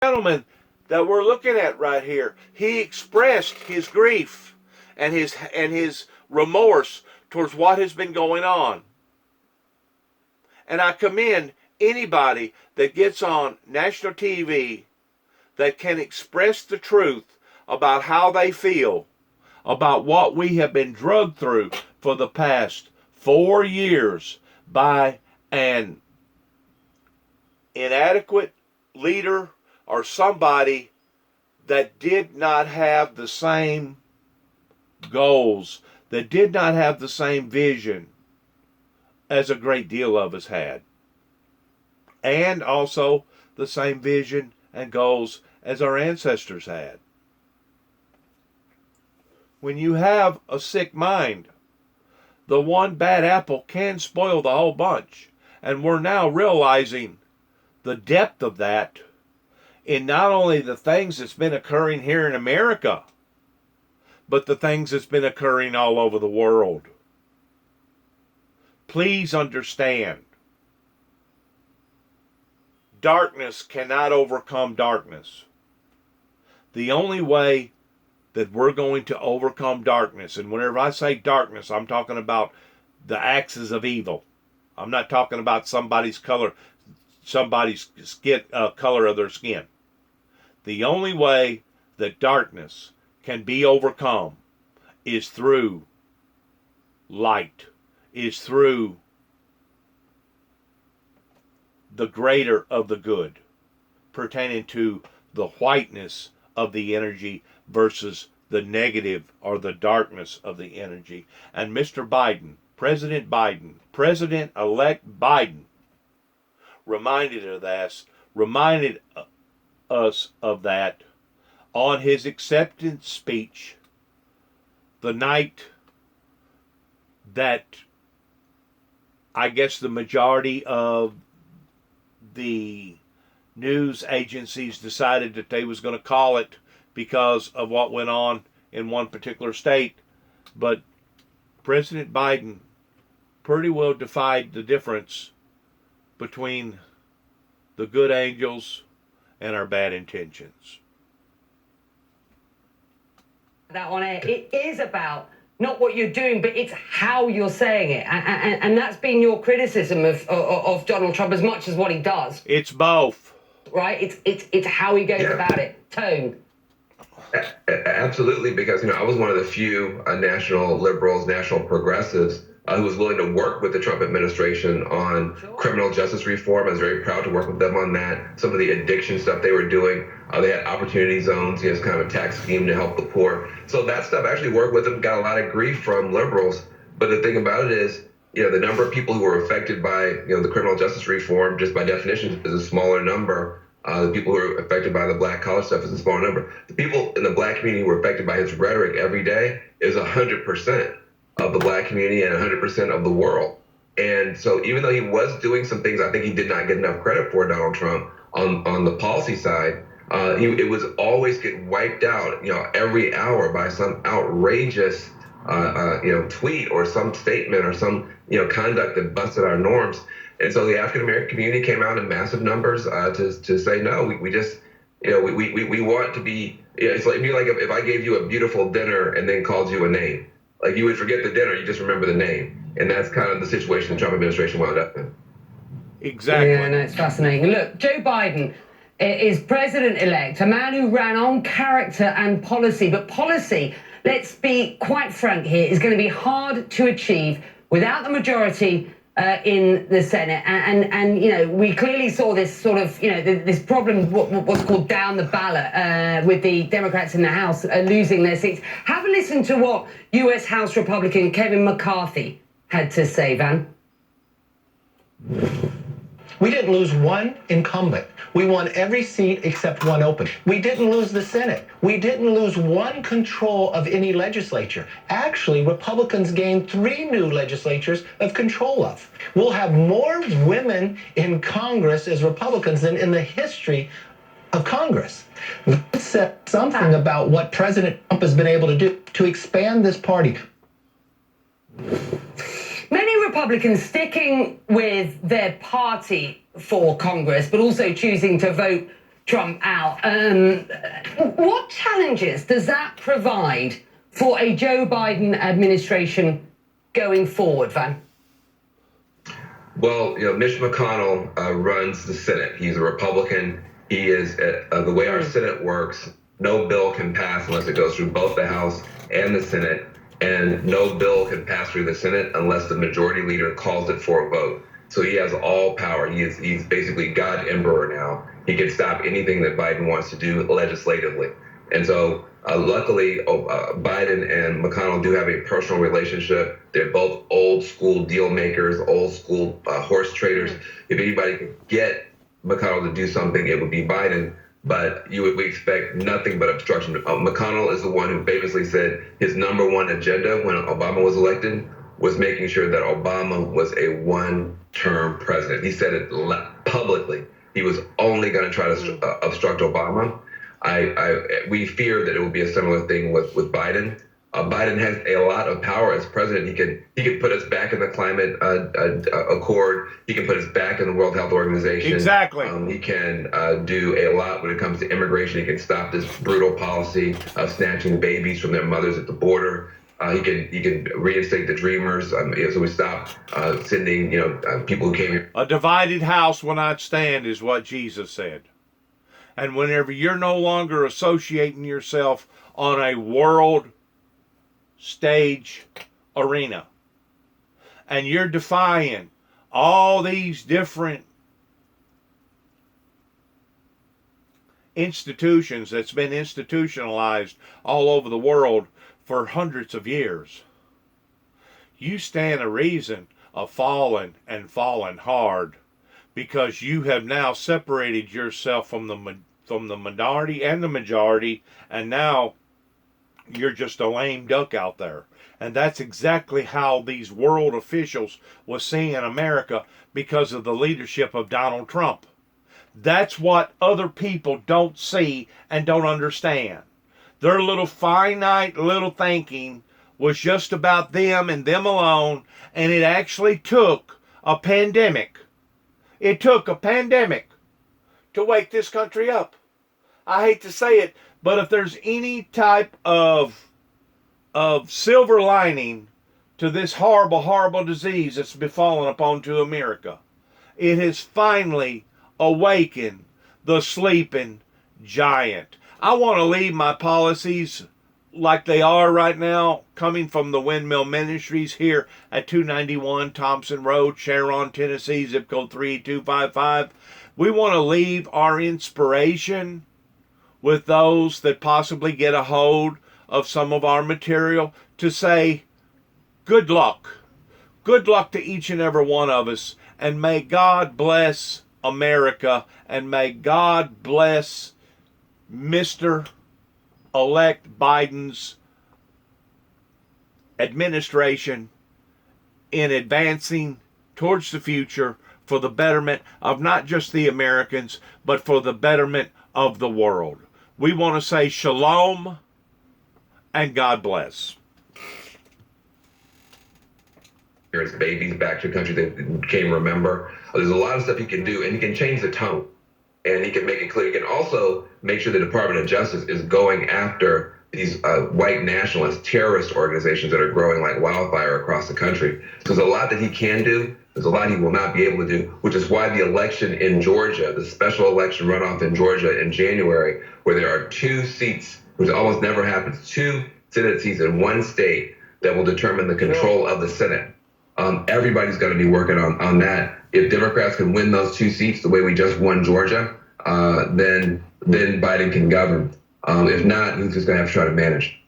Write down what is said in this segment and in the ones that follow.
Gentleman that we're looking at right here, he expressed his grief and his remorse towards what has been going on. And I commend anybody that gets on national TV that can express the truth about how they feel about what we have been drugged through for the past 4 years by an inadequate leader or somebody that did not have the same goals, that did not have the same vision as a great deal of us had, and also the same vision and goals as our ancestors had. When you have a sick mind, the one bad apple can spoil the whole bunch. And we're now realizing the depth of that in not only the things that's been occurring here in America, but the things that's been occurring all over the world. Please understand, darkness cannot overcome darkness. The only way that we're going to overcome darkness, and whenever I say darkness, I'm talking about the axis of evil. I'm not talking about somebody's color of their skin. The only way that darkness can be overcome is through light, is through the greater of the good, pertaining to the whiteness of the energy versus the negative or the darkness of the energy. And Mr. Biden, President-elect Biden, reminded us of that on his acceptance speech the night that I guess the majority of the news agencies decided that they was going to call it because of what went on in one particular state. But President Biden pretty well defied the difference between the good angels and our bad intentions. That on air, it is about not what you're doing, but it's how you're saying it. And that's been your criticism of Donald Trump as much as what he does. It's both. Right? It's how he goes about it. Tone. Absolutely, because I was one of the few national liberals, national progressives who was willing to work with the Trump administration on criminal justice reform. I was very proud to work with them on that. Some of the addiction stuff they were doing, they had opportunity zones, it's kind of a tax scheme to help the poor. So that stuff, I actually worked with them, got a lot of grief from liberals. But the thing about it is, the number of people who were affected by, the criminal justice reform, just by definition, is a smaller number. The people who are affected by the black collar stuff is a smaller number. The people in the black community who are affected by his rhetoric every day is 100% of the black community and 100% of the world. And so even though he was doing some things I think he did not get enough credit for, Donald Trump, on the policy side, it was always get wiped out, every hour by some outrageous, tweet or some statement or some, conduct that busted our norms. And so the African American community came out in massive numbers to say, no, we just, we want to be, it's like, if I gave you a beautiful dinner and then called you a name. Like, you would forget the dinner, you just remember the name. And that's kind of the situation the Trump administration wound up in. Exactly. Yeah, no, it's fascinating. Look, Joe Biden is president-elect, a man who ran on character and policy. But policy, let's be quite frank here, is going to be hard to achieve without the majority in the Senate. And we clearly saw this sort of, this problem, what's called down the ballot with the Democrats in the House losing their seats. Have a listen to what U.S. House Republican Kevin McCarthy had to say, Van. We didn't lose one incumbent. We won every seat except one open. We didn't lose the Senate. We didn't lose one control of any legislature. Actually, Republicans gained 3 new legislatures of control of. We'll have more women in Congress as Republicans than in the history of Congress. That said something about what President Trump has been able to do to expand this party. Many Republicans sticking with their party for Congress, but also choosing to vote Trump out. What challenges does that provide for a Joe Biden administration going forward, Van? Well, Mitch McConnell runs the Senate. He's a Republican. He is, the way our Senate works, no bill can pass unless it goes through both the House and the Senate, and no bill can pass through the Senate unless the majority leader calls it for a vote. So he has all power. He's basically God Emperor now. He can stop anything that Biden wants to do legislatively. And so luckily, Biden and McConnell do have a personal relationship. They're both old school deal makers, old school horse traders. If anybody could get McConnell to do something, it would be Biden. But we expect nothing but obstruction. McConnell is the one who famously said his number one agenda when Obama was elected was making sure that Obama was a one-term president. He said it publicly. He was only going to try to obstruct Obama. We fear that it will be a similar thing with Biden. Biden has a lot of power as president. He can put us back in the climate accord. He can put us back in the World Health Organization. Exactly. He can do a lot when it comes to immigration. He can stop this brutal policy of snatching babies from their mothers at the border. He can reinstate the Dreamers. So we stop sending people who came here. A divided house will not stand, is what Jesus said. And whenever you're no longer associating yourself on a world stage arena, and you're defying all these different institutions that's been institutionalized all over the world for hundreds of years, you stand a reason of falling and falling hard, because you have now separated yourself from the minority and the majority, and now you're just a lame duck out there. And that's exactly how these world officials was seeing America because of the leadership of Donald Trump. That's what other people don't see and don't understand. Their little finite little thinking was just about them and them alone, and it actually took a pandemic. It took a pandemic to wake this country up. I hate to say it, but if there's any type of silver lining to this horrible, horrible disease that's befallen upon to America, it has finally awakened the sleeping giant. I want to leave my policies like they are right now, coming from the Windmill Ministries here at 291 Thompson Road, Sharon, Tennessee, zip code 38255. We want to leave our inspiration with those that possibly get a hold of some of our material to say, good luck. Good luck to each and every one of us, and may God bless America, and may God bless Mr. Elect Biden's administration in advancing towards the future for the betterment of not just the Americans, but for the betterment of the world. We want to say shalom and God bless. His babies back to the country that can't remember. There's a lot of stuff he can do, and he can change the tone. And he can make it clear. He can also make sure the Department of Justice is going after these white nationalist terrorist organizations that are growing like wildfire across the country. So there's a lot that he can do. There's a lot he will not be able to do, which is why the election in Georgia, the special election runoff in Georgia in January, where there are 2 seats, which almost never happens, 2 Senate seats in one state that will determine the control of the Senate. Everybody's going to be working on that. If Democrats can win those 2 seats the way we just won Georgia, then Biden can govern. If not, he's just going to have to try to manage.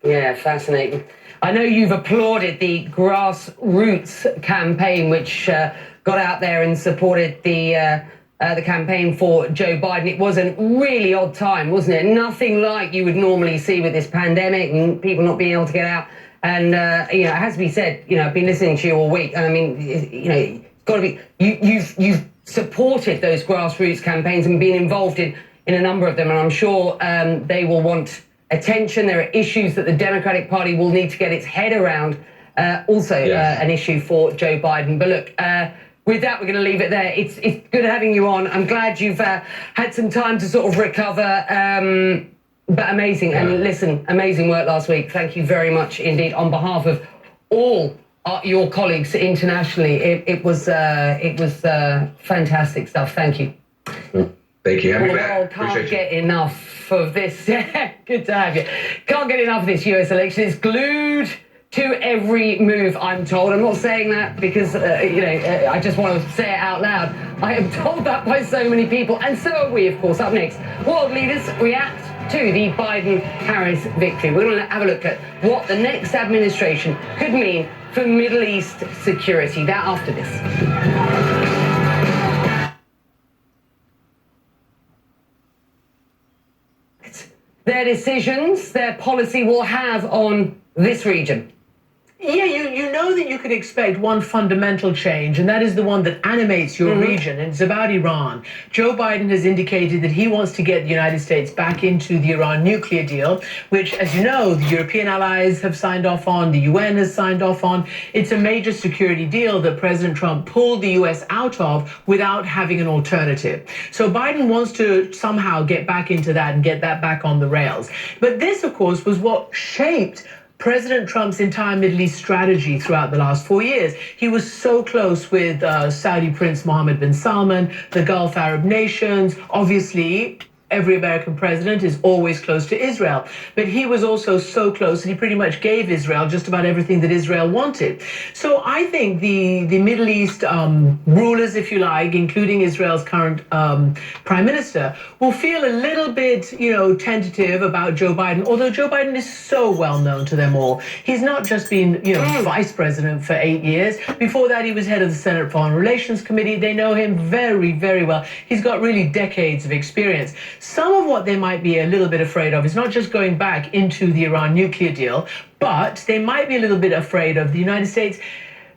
Yeah, fascinating. I know you've applauded the grassroots campaign, which got out there and supported the campaign for Joe Biden. It was a really odd time, wasn't it? Nothing like you would normally see with this pandemic and people not being able to get out. And, it has to be said, I've been listening to you all week. And I mean, it's got to be, you've supported those grassroots campaigns and been involved in a number of them. And I'm sure they will want attention. There are issues that the Democratic Party will need to get its head around. Also, an issue for Joe Biden. But look, with that, we're going to leave it there. It's good having you on. I'm glad you've had some time to sort of recover. But amazing. Yeah. And listen, amazing work last week. Thank you very much indeed on behalf of all your colleagues internationally. It was fantastic stuff. Thank you. Thank you. The world can't get enough of this. Good to have you. Can't get enough of this US election. It's glued to every move, I'm told. I'm not saying that because, I just want to say it out loud. I am told that by so many people, and so are we, of course. Up next, world leaders react to the Biden-Harris victory. We're going to have a look at what the next administration could mean for Middle East security. That after this. Their decisions, their policy will have on this region. Yeah, you know that you could expect one fundamental change, and that is the one that animates your region, and it's about Iran. Joe Biden has indicated that he wants to get the United States back into the Iran nuclear deal, which, as you know, the European allies have signed off on, the UN has signed off on. It's a major security deal that President Trump pulled the US out of without having an alternative. So Biden wants to somehow get back into that and get that back on the rails. But this, of course, was what shaped President Trump's entire Middle East strategy throughout the last 4 years. He was so close with Saudi Prince Mohammed bin Salman, the Gulf Arab nations. Obviously, every American president is always close to Israel, but he was also so close that he pretty much gave Israel just about everything that Israel wanted. So I think the Middle East rulers, if you like, including Israel's current prime minister, will feel a little bit, tentative about Joe Biden, although Joe Biden is so well known to them all. He's not just been, vice president for 8 years. Before that, he was head of the Senate Foreign Relations Committee. They know him very, very well. He's got really decades of experience. Some of what they might be a little bit afraid of is not just going back into the Iran nuclear deal, but they might be a little bit afraid of the United States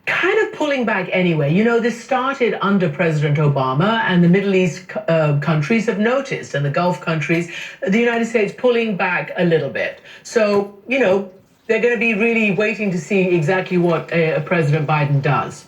kind of pulling back anyway. This started under President Obama, and the Middle East countries have noticed, and the Gulf countries, the United States pulling back a little bit. So, they're going to be really waiting to see exactly what President Biden does.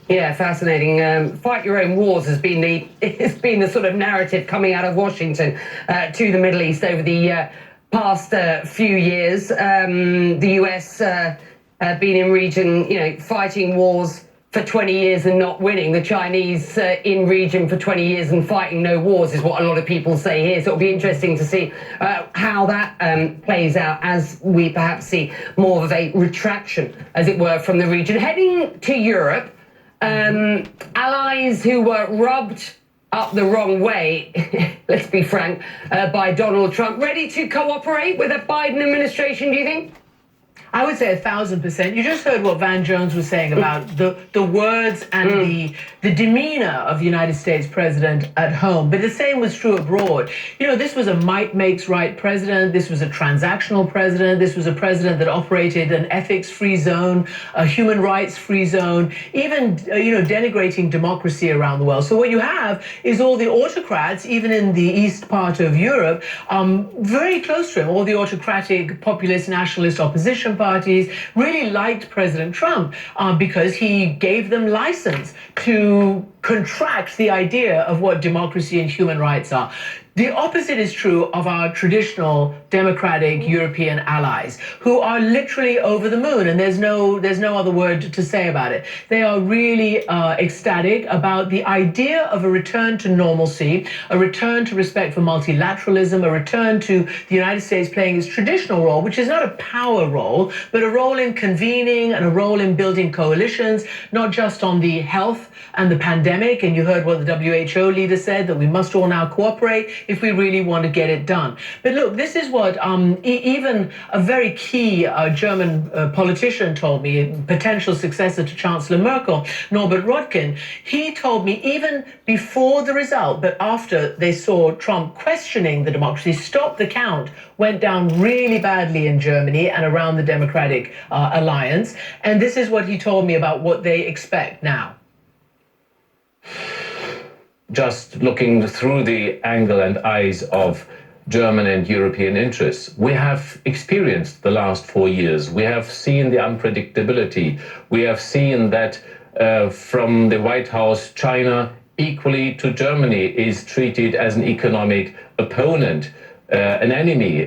Yeah, fascinating. Fight your own wars has been the sort of narrative coming out of Washington to the Middle East over the past few years. The US been in region, fighting wars for 20 years and not winning. The Chinese in region for 20 years and fighting no wars is what a lot of people say here. So it'll be interesting to see how that plays out as we perhaps see more of a retraction, as it were, from the region. Heading to Europe, allies who were rubbed up the wrong way, let's be frank, by Donald Trump, ready to cooperate with a Biden administration, do you think? I would say 1,000%. You just heard what Van Jones was saying about the words and the demeanor of the United States president at home, but the same was true abroad. This was a might makes right president. This was a transactional president. This was a president that operated an ethics-free zone, a human rights-free zone, even denigrating democracy around the world. So what you have is all the autocrats, even in the east part of Europe, very close to him. All the autocratic, populist, nationalist opposition parties really liked President Trump because he gave them license to contract the idea of what democracy and human rights are. The opposite is true of our traditional democratic European allies, who are literally over the moon, and there's no other word to say about it. They are really ecstatic about the idea of a return to normalcy, a return to respect for multilateralism, a return to the United States playing its traditional role, which is not a power role, but a role in convening and a role in building coalitions, not just on the health and the pandemic. And you heard what the WHO leader said, that we must all now cooperate if we really want to get it done. But look, this is what even a very key German politician told me, potential successor to Chancellor Merkel, Norbert Röttgen. He told me even before the result, but after they saw Trump questioning the democracy, stop the count went down really badly in Germany and around the Democratic Alliance. And this is what he told me about what they expect now. Just looking through the angle and eyes of German and European interests, we have experienced the last 4 years. We have seen the unpredictability. We have seen that from the White House, China, equally to Germany, is treated as an economic opponent. An enemy,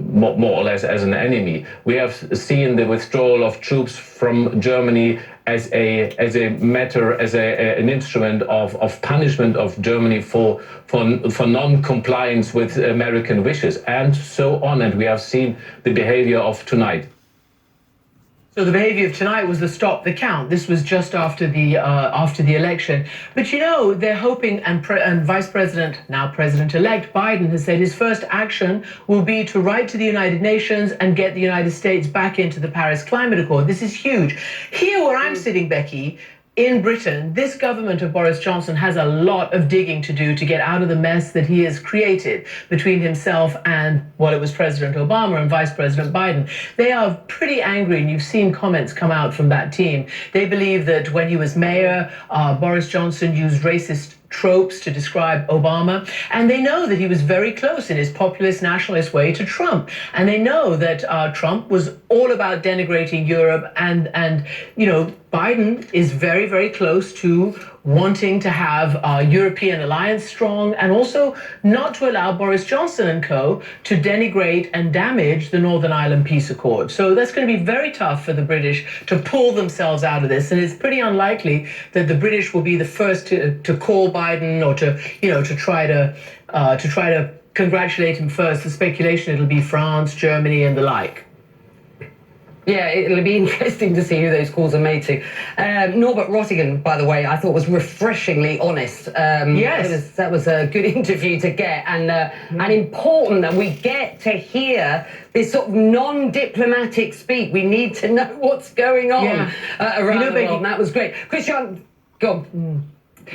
more or less as an enemy. We have seen the withdrawal of troops from Germany as an instrument of punishment of Germany for non-compliance with American wishes, and so on. And we have seen the behavior of tonight. So the behavior of tonight was the stop the count. This was just after the election. But you know, they're hoping, and Vice President, now President-elect Biden, has said his first action will be to write to the United Nations and get the United States back into the Paris Climate Accord. This is huge. Here where I'm sitting, Becky, in Britain, this government of Boris Johnson has a lot of digging to do to get out of the mess that he has created between himself and, well, it was President Obama and Vice President Biden. They are pretty angry, and you've seen comments come out from that team. They believe that when he was mayor, Boris Johnson used racist tropes to describe Obama, and they know that he was very close in his populist nationalist way to Trump, and they know that Trump was all about denigrating Europe, and you know, Biden is very, very close to wanting to have a European alliance strong, and also not to allow Boris Johnson and co. to denigrate and damage the Northern Ireland Peace Accord. So that's going to be very tough for the British to pull themselves out of this, and it's pretty unlikely that the British will be the first to call Biden or to try to congratulate him first. The speculation, it'll be France, Germany, and the like. Yeah, it'll be interesting to see who those calls are made to. Norbert Röttgen, by the way, I thought was refreshingly honest. Yes. That was a good interview to get, and important that we get to hear this sort of non-diplomatic speak. We need to know what's going on around the world, and that was great. Christian, go on.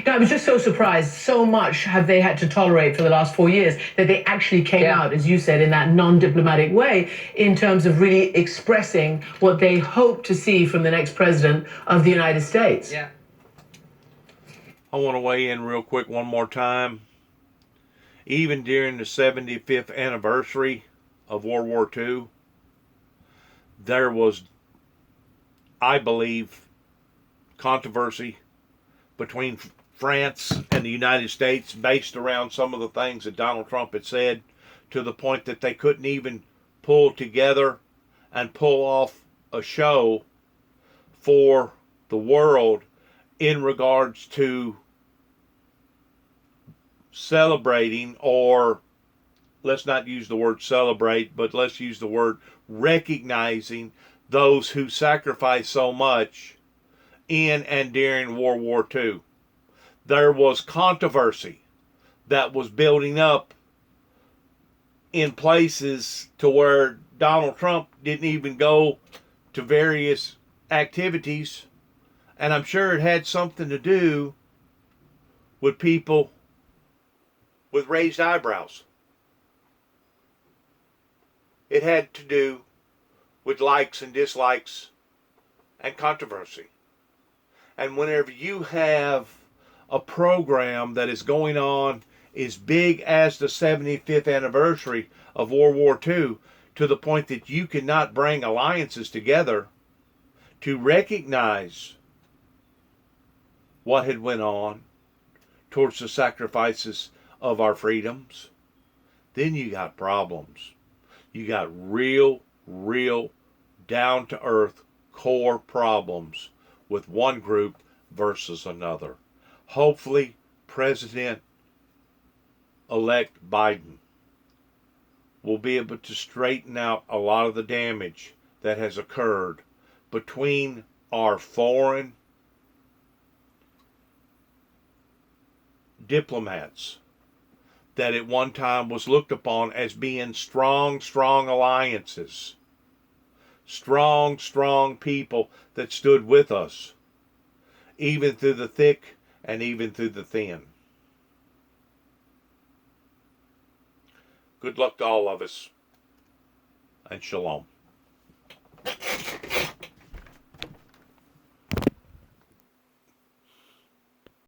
No, I was just so surprised. So much have they had to tolerate for the last 4 years that they actually came out, as you said, in that non-diplomatic way in terms of really expressing what they hope to see from the next president of the United States. Yeah. I want to weigh in real quick one more time. Even during the 75th anniversary of World War II, there was, I believe, controversy between France and the United States based around some of the things that Donald Trump had said, to the point that they couldn't even pull together and pull off a show for the world in regards to celebrating, or let's not use the word celebrate, but let's use the word recognizing those who sacrificed so much in and during World War II. There was controversy that was building up in places to where Donald Trump didn't even go to various activities, and I'm sure it had something to do with people with raised eyebrows. It had to do with likes and dislikes and controversy. And whenever you have a program that is going on as big as the 75th anniversary of World War II, to the point that you cannot bring alliances together to recognize what had went on towards the sacrifices of our freedoms, then you got problems. You got real down-to-earth core problems with one group versus another. Hopefully, President-elect Biden will be able to straighten out a lot of the damage that has occurred between our foreign diplomats that at one time was looked upon as being strong alliances. Strong people that stood with us, even through the thick and even through the thin. Good luck to all of us, and shalom.